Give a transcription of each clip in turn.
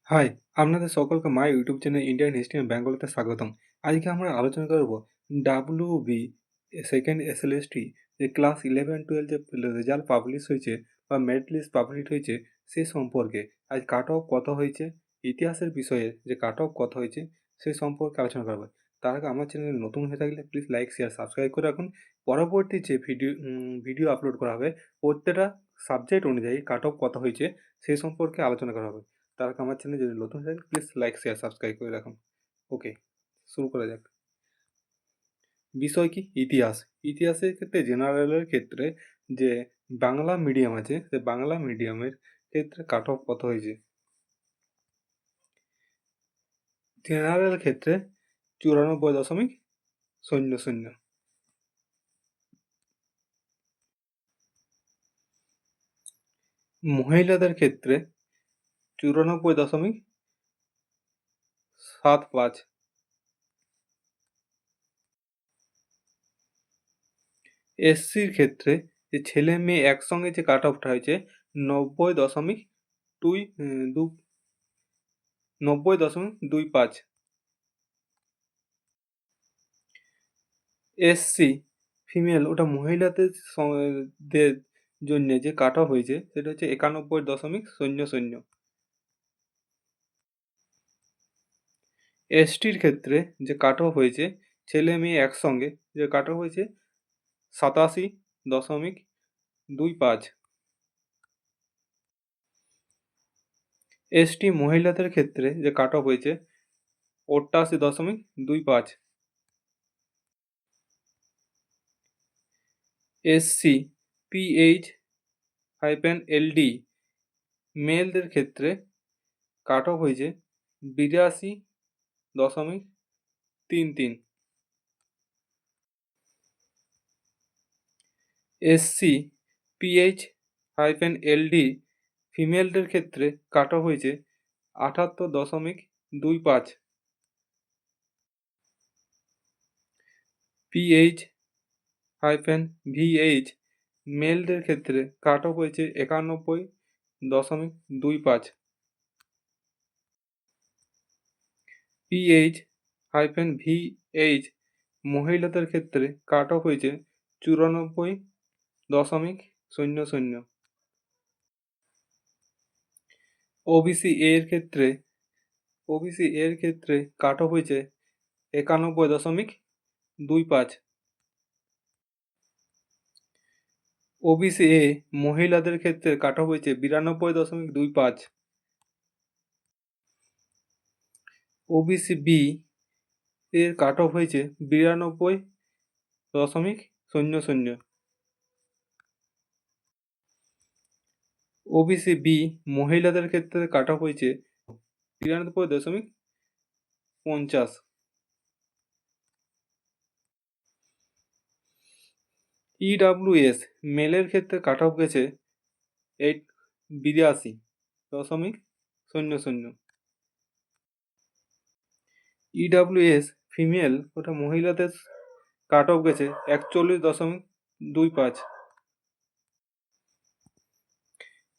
High, আপনাদের সকলকে my YouTube channel Indian history and বেঙ্গলিতে স্বাগতম। আজকে আমরা আলোচনা করব ডাব্লিউবি সেকেন্ড এসএলএসটি যে ক্লাস 11-12 যে রেজাল্ট পাবলিশ হয়েছে বা মেরিট লিস্ট পাবলিশ হয়েছে সে সম্পর্কে। আজ কাট অফ কত হয়েছে, ইতিহাসের বিষয়ে যে কাট অফ কত হয়েছে সে সম্পর্কে আলোচনা করবো। তার আগে আমার চ্যানেল নতুন হয়ে থাকলে প্লিজ লাইক শেয়ার সাবস্ক্রাইব করে রাখুন। পরবর্তী যে ভিডিও আপলোড করা হবে প্রত্যেকটা সাবজেক্ট অনুযায়ী কাট অফ কত হয়েছে সে সম্পর্কে আলোচনা করা হবে। তার আগে আমার চ্যানেল যদি নতুন হয় প্লিজ লাইক শেয়ার সাবস্ক্রাইব করে রাখুন। ওকে, শুরু করা যাক। বিষয় কি? ইতিহাস। ইতিহাসের ক্ষেত্রে জেনারেলের ক্ষেত্রে যে বাংলা মিডিয়াম আছে সে বাংলা মিডিয়ামের ক্ষেত্রে কাট অফ কত হয়েছে। জেনারেল ক্ষেত্রে 94.00। মহিলাদের ক্ষেত্রে 94.75। এসসির ক্ষেত্রে যে ছেলে মেয়ে একসঙ্গে যে কাট অফটা হয়েছে 90.25। এসসি ফিমেল ওটা মহিলাদের দের জন্য যে কাট অফ হয়েছে সেটা হচ্ছে 91.00। এসটির ক্ষেত্রে যে কাট অফ হয়েছে ছেলে মেয়ে একসঙ্গে যে কাট অফ হয়েছে 87.25। এসটি মহিলাদের ক্ষেত্রে যে কাট অফ হয়েছে 88.25। এসসি PH-LD মেলদের ক্ষেত্রে কাট অফ হয়েছে 82.33। এসসি PH-LD ফিমেলদের ক্ষেত্রে কাট অফ হয়েছে 78.25। PH-VH মেলদের ক্ষেত্রে কাট অফ হয়েছে 91.25। PH-VH মহিলাদের ক্ষেত্রে কাট অফ হয়েছে 94.00। ওবিসি এর ক্ষেত্রে কাট অফ হয়েছে 91.25। ওবিসি এ মহিলাদের ক্ষেত্রে কাট অফ হয়েছে 92.25। ওবিসি বি এর কাট অফ হয়েছে 92.00। ওবিসি বি মহিলাদের ক্ষেত্রে কাট অফ হয়েছে 93.50। ইডাব্লিউএস মেলের ক্ষেত্রে কাট অফ গেছে 82.00। ইডাব্লিউএস ফিমেল ওটা মহিলাদের কাট অফ গেছে 41.25।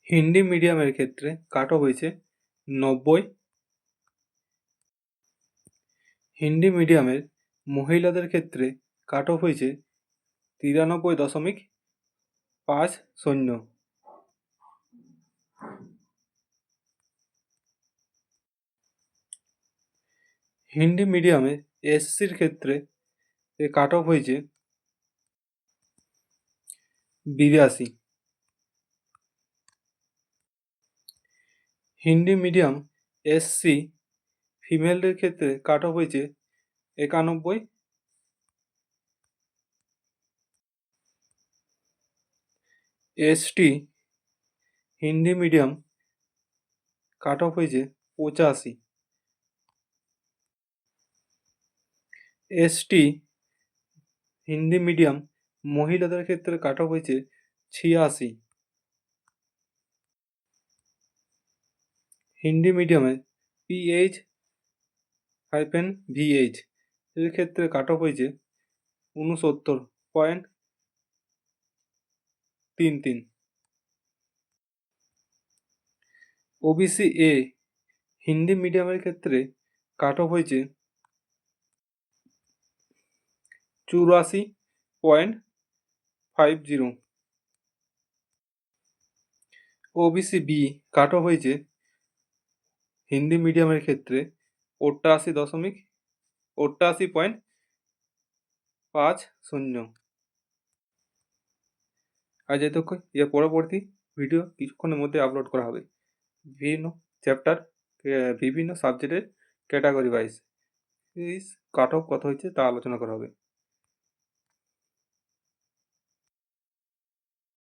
হিন্দি মিডিয়ামের ক্ষেত্রে কাট অফ হয়েছে 90। হিন্দি মিডিয়ামের মহিলাদের ক্ষেত্রে কাট অফ হয়েছে 93.50। হিন্দি মিডিয়ামে এসসির ক্ষেত্রে কাট অফ হয়েছে 82। হিন্দি মিডিয়াম এসসি ফিমেলদের ক্ষেত্রে কাট অফ হয়েছে 91। ST Hindi medium cut off হয়েছে 85। এসটি হিন্দি মিডিয়াম মহিলাদের ক্ষেত্রে কাট অফ হয়েছে 86। হিন্দি মিডিয়ামে PH-VH এর ক্ষেত্রে কাট অফ হয়েছে 69.33। ওবিসি এ হিন্দি মিডিয়ামের ক্ষেত্রে কাট অফ হয়েছে 84.50। ওবিসি বি কাট অফ হয়েছে হিন্দি মিডিয়ামের ক্ষেত্রে 88.50। আর যেহেতু এর পরবর্তী ভিডিও কিছুক্ষণের মধ্যে আপলোড করা হবে বিভিন্ন চ্যাপ্টার, বিভিন্ন সাবজেক্টের ক্যাটাগরি ওয়াইজ কাট অফ কত হয়েছে তা আলোচনা করা হবে।